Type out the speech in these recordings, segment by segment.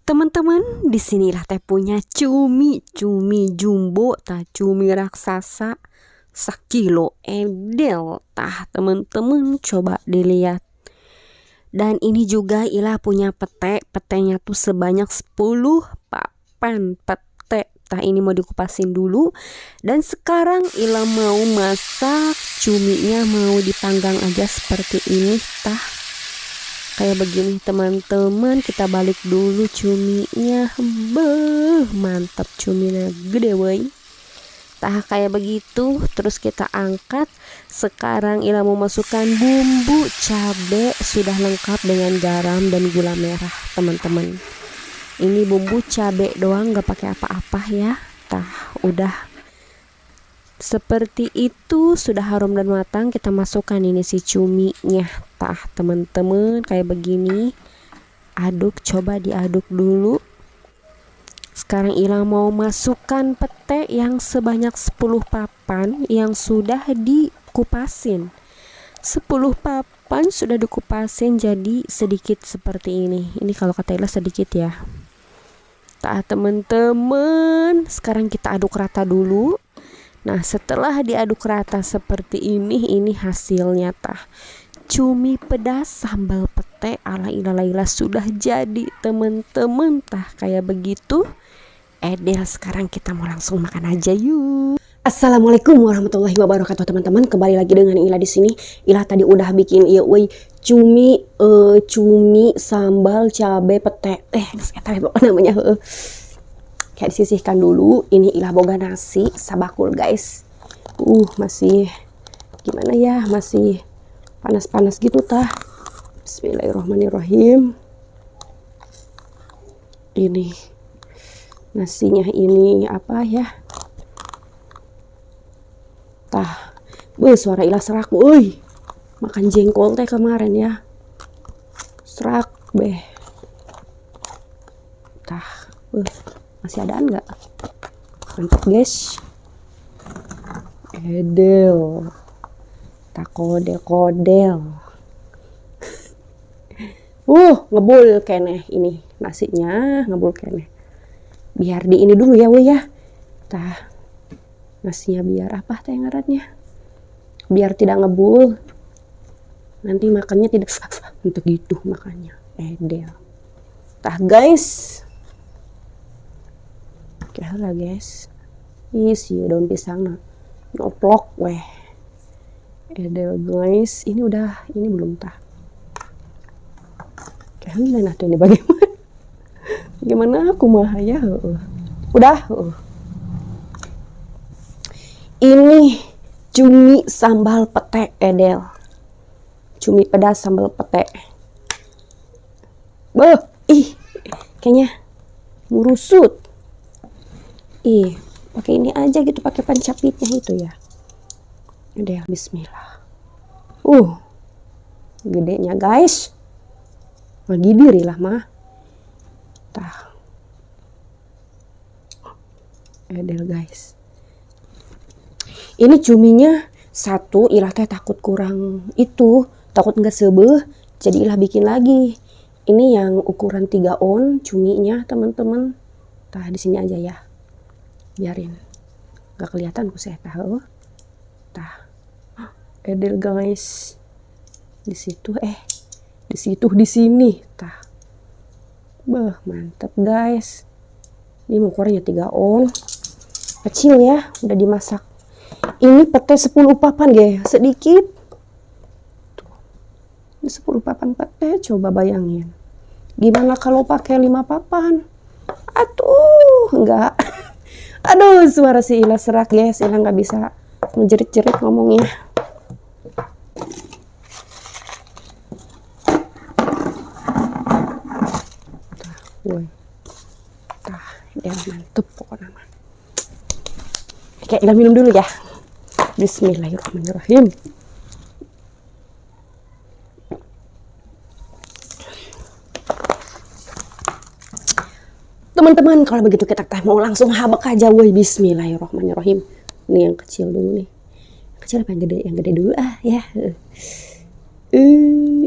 Teman-teman, disinilah teh punya cumi jumbo tah cumi raksasa sakilo edel tah teman-teman, coba dilihat. Dan ini juga Ila punya petenya tuh sebanyak 10 papan pete. Tah ini mau dikupasin dulu. Dan sekarang Ila mau masak cuminya, mau dipanggang aja seperti ini tah. Kayak begini teman-teman, kita balik dulu cuminya. Beuh, mantap cuminya, gede woi. Tah kayak begitu, terus kita angkat. Sekarang Ila mau masukkan bumbu cabe, sudah lengkap dengan garam dan gula merah teman-teman. Ini bumbu cabe doang, gak pakai apa-apa ya. Tah udah seperti itu, sudah harum dan matang. Kita masukkan ini si cuminya tah teman-teman, kayak begini. Aduk, coba diaduk dulu. Sekarang Ila mau masukkan pete yang sebanyak 10 papan yang sudah dikupasin. 10 papan sudah dikupasin jadi sedikit seperti ini. Ini kalau kata Ila sedikit ya. Tah teman-teman, sekarang kita aduk rata dulu. Nah, setelah diaduk rata seperti ini hasilnya tah. Cumi pedas sambal pete ala Ila Laila sudah jadi teman-teman, tah kayak begitu. Edel, sekarang kita mau langsung makan aja yuk. Assalamualaikum warahmatullahi wabarakatuh teman-teman. Kembali lagi dengan Ila di sini. Ila tadi udah bikin cumi sambal cabe pete. Eta namanya kayak disisihkan dulu. Ini Ila boga nasi sabakul guys. Masih gimana ya, masih panas-panas gitu tah. Bismillahirrahmanirrahim. Ini nasinya ini apa ya, tah suara Ila serak euy. Makan jengkol teh kemarin ya, serak beh tah. Masih ada enggak? Mantap guys. Edel tak kodel ngebul keneh ini nasinya, ngebul keneh. Biar di ini dulu ya weh ya. Tah nasinya biar apa teh ngarannya, biar tidak ngebul. Nanti makannya tidak untuk gitu makanya. Edel tah guys. Oke lah guys. Isi daun pisang noplok weh. Edel guys. Ini udah, ini belum tah. Kalian nah tuh ini bagaimana? Gimana aku mah ya? Udah. Ini cumi sambal pete Edel. Cumi pedas sambal pete. Kayaknya ngurusut. Pakai ini aja gitu, pakai pancapitnya itu ya. Udah, bismillah. Gedenya guys. Magibiri lah mah. Tah. Edel guys. Ini cuminya satu, Ila teh takut kurang itu, takut nggak sebeuh, jadi Ila bikin lagi. Ini yang ukuran 3 on cuminya teman-teman. Tah di sini aja ya. Biarin nggak kelihatan ku saya tahu. Tah. Edel guys. Di situ di sini tah. Mantap guys. Ini ukurannya 3 on. Kecil ya, udah dimasak. Ini pete 10 papan ya, sedikit. Tuh. Ini 10 papan pete, coba bayangin. Gimana kalau pakai 5 papan? Enggak. Aduh, suara si Ila serak guys. Ila nggak bisa menjerit-jerit ngomongnya. Dia mantep pokoknya. Oke, Ila minum dulu ya. Bismillahirrahmanirrahim. Teman-teman, kalau begitu kita mau langsung habak aja woi. Bismillahirrahmanirrahim. Ini yang kecil dulu nih. Kecil apa yang gede? Yang gede dulu ya.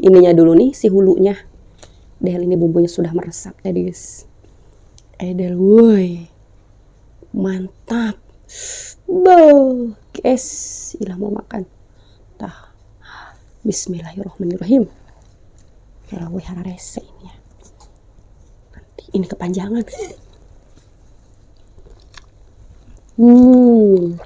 Ininya dulu nih, si hulunya. Dan ini bumbunya sudah meresap tadi guys. Edel woi. Mantap. Boh, guys, ilah mau makan. Tah. Bismillahirrahmanirrahim. Kalau gue harap rese ini ya. Nanti ini kepanjangan. Hmm.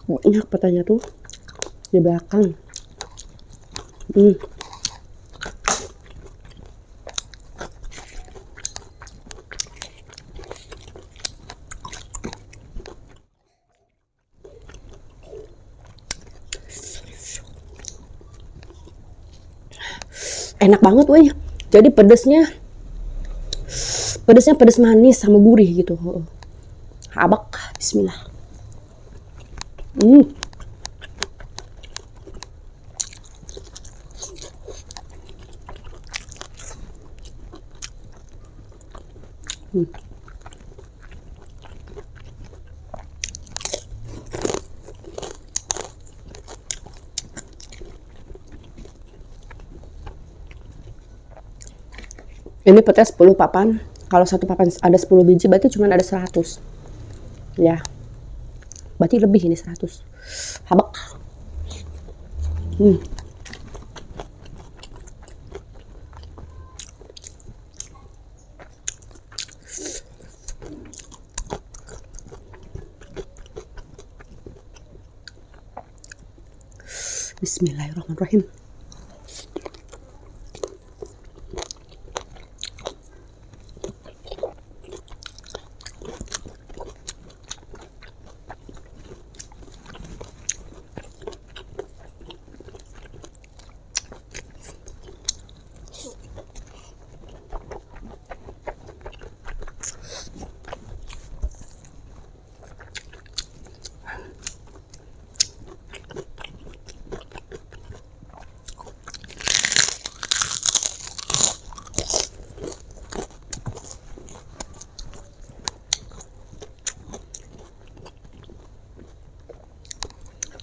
Banyak petanya tuh di belakang. Enak banget weh. Jadi pedesnya pedes manis sama gurih gitu. Habak, bismillah. Ini pete 10 papan. Kalau satu papan ada 10 biji berarti cuma ada 100. Ya. Berarti lebih ini 100. Habak. Bismillahirrahmanirrahim.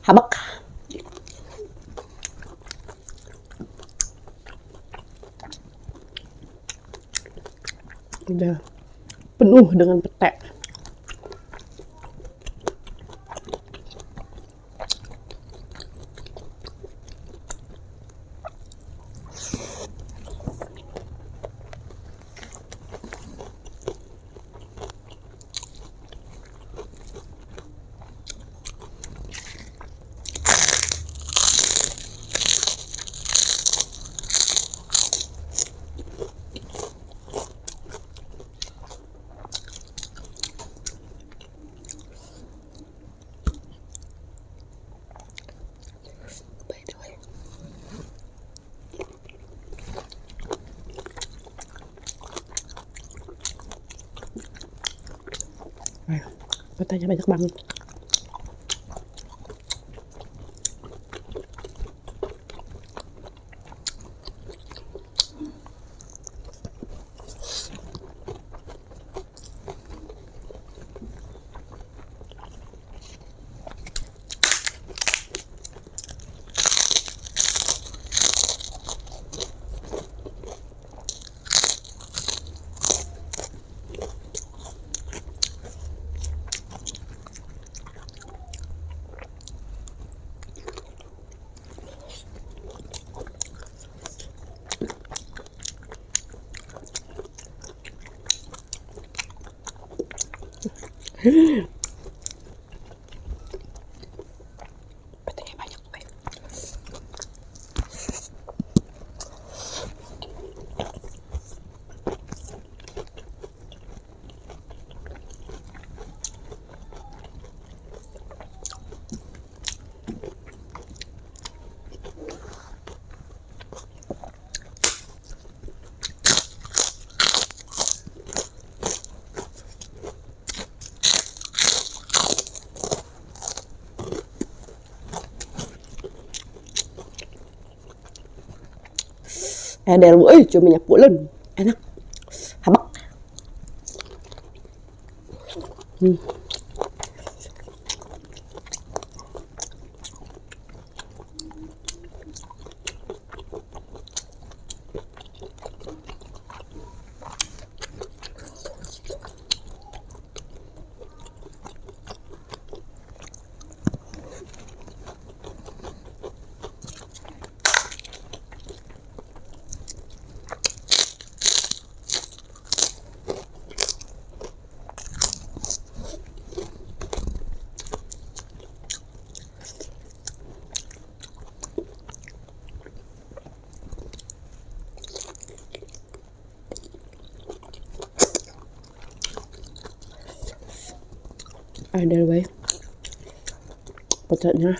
Habak. Udah penuh dengan pete. Petanya banyak banget. Petanya banyak banget. Edel, cuminya pulen, enak, habak. Edel baik, pecelnya.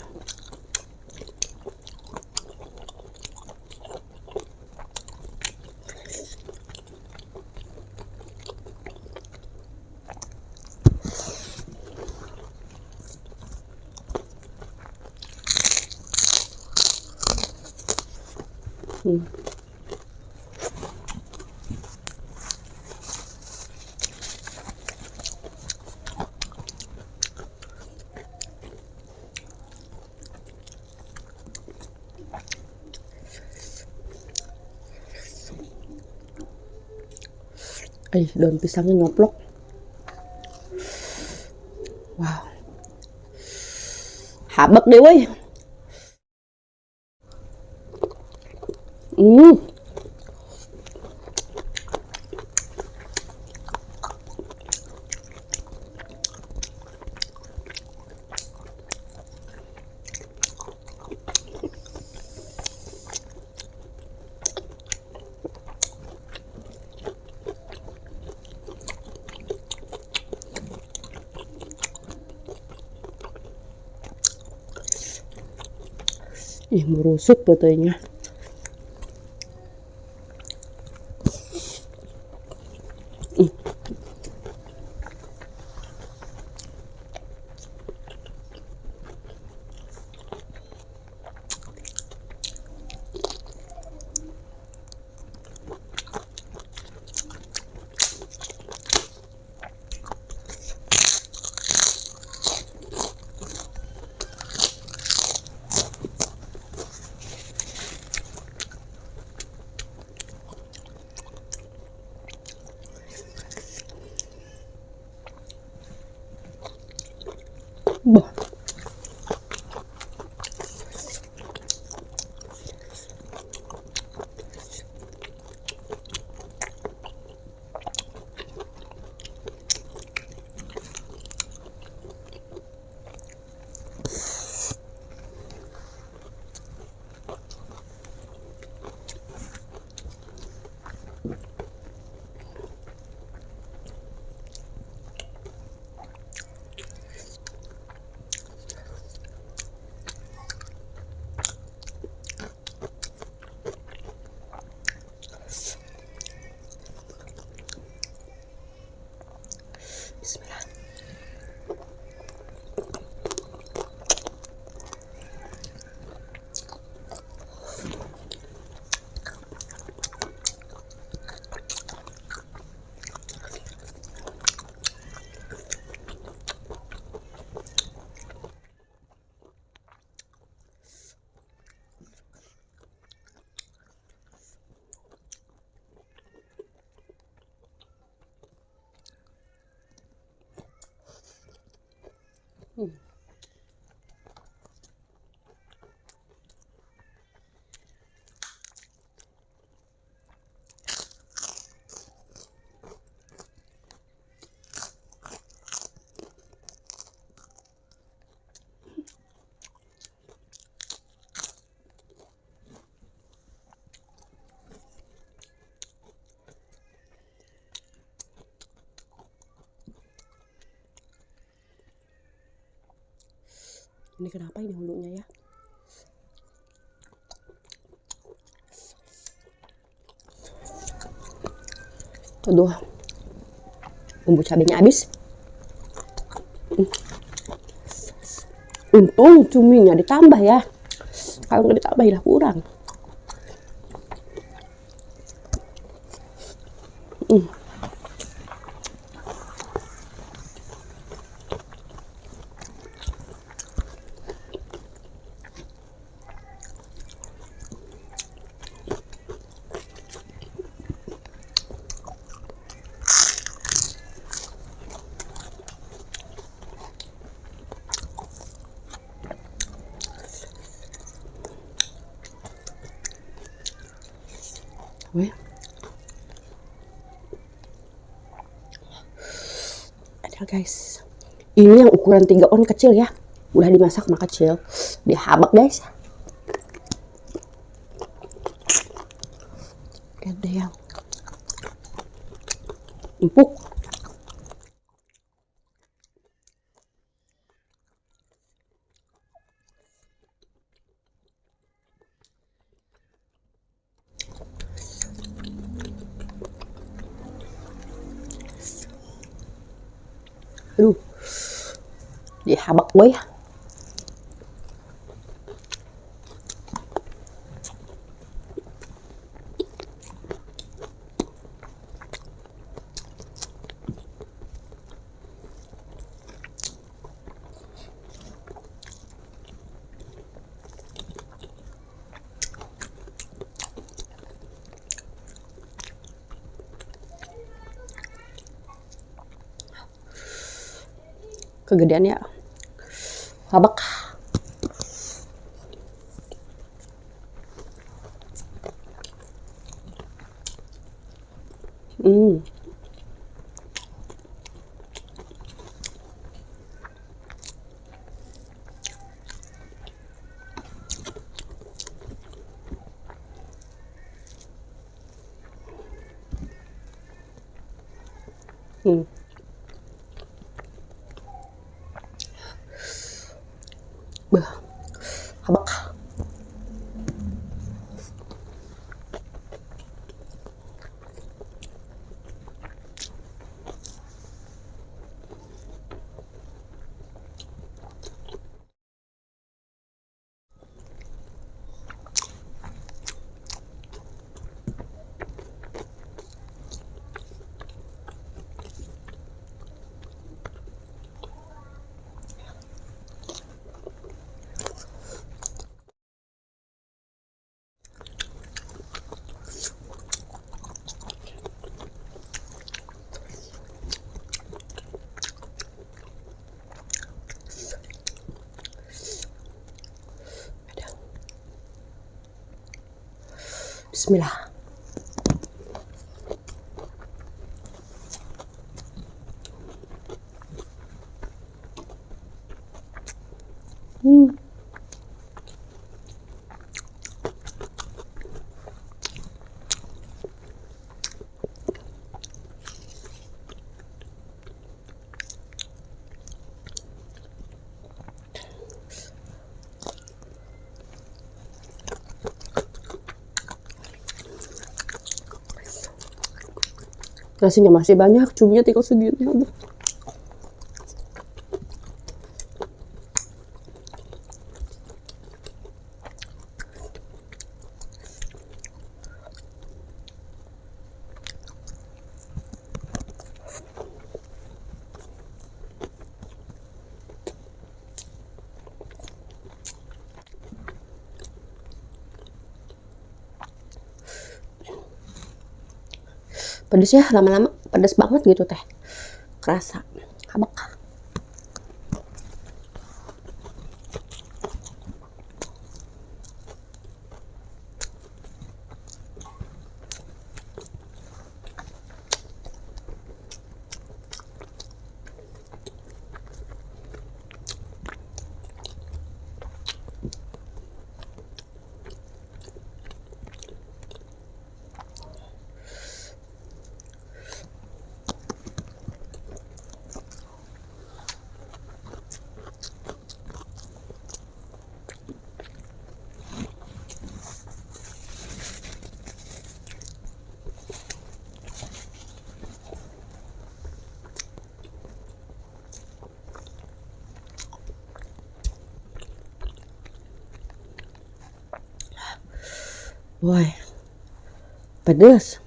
Daun pisangnya nyoplok. Wow, habak deh woi. Merusut petainya. Bah. Bismillah. Ini kenapa ini hulunya ya? Aduh, bumbu cabenya habis. Untung cuminya ditambah ya. Kalau nggak ditambah ya kurang. Wih. Ada guys. Ini yang ukuran 3 on kecil ya. Udah dimasak mah kecil. Dihabak guys. Ada yang empuk. Aduh. Dihabak boy. Kegedean ya. Habak. Hmm. Hmm. Bah. Habak. Bismillah. Hmm. Nasinya masih banyak, cuminya tinggal segini. Aduh. Pedes ya, lama-lama pedes banget gitu teh. Kerasa. Habak. Woi, pedes.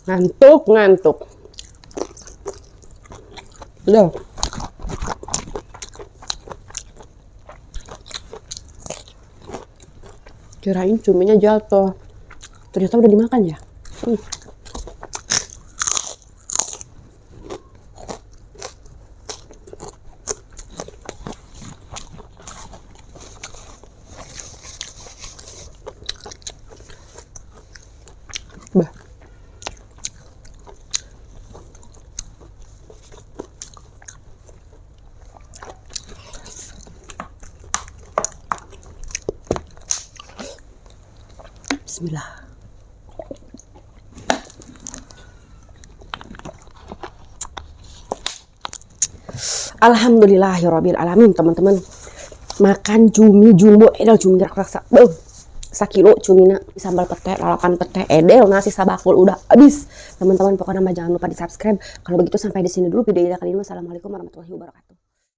Ngantuk. Udah. Kirain cuminya jatuh. Ternyata udah dimakan ya. Bah. Bismillah. Alhamdulillahirabbil alamin, teman-teman. Makan cumi jumbo edel cumi raksasa. Sakilo cumina sambal pete, lalapan pete, edel nasi sabakul udah habis. Teman-teman, pokoknya jangan lupa di-subscribe. Kalau begitu sampai di sini dulu video kali ini. Wassalamualaikum warahmatullahi wabarakatuh.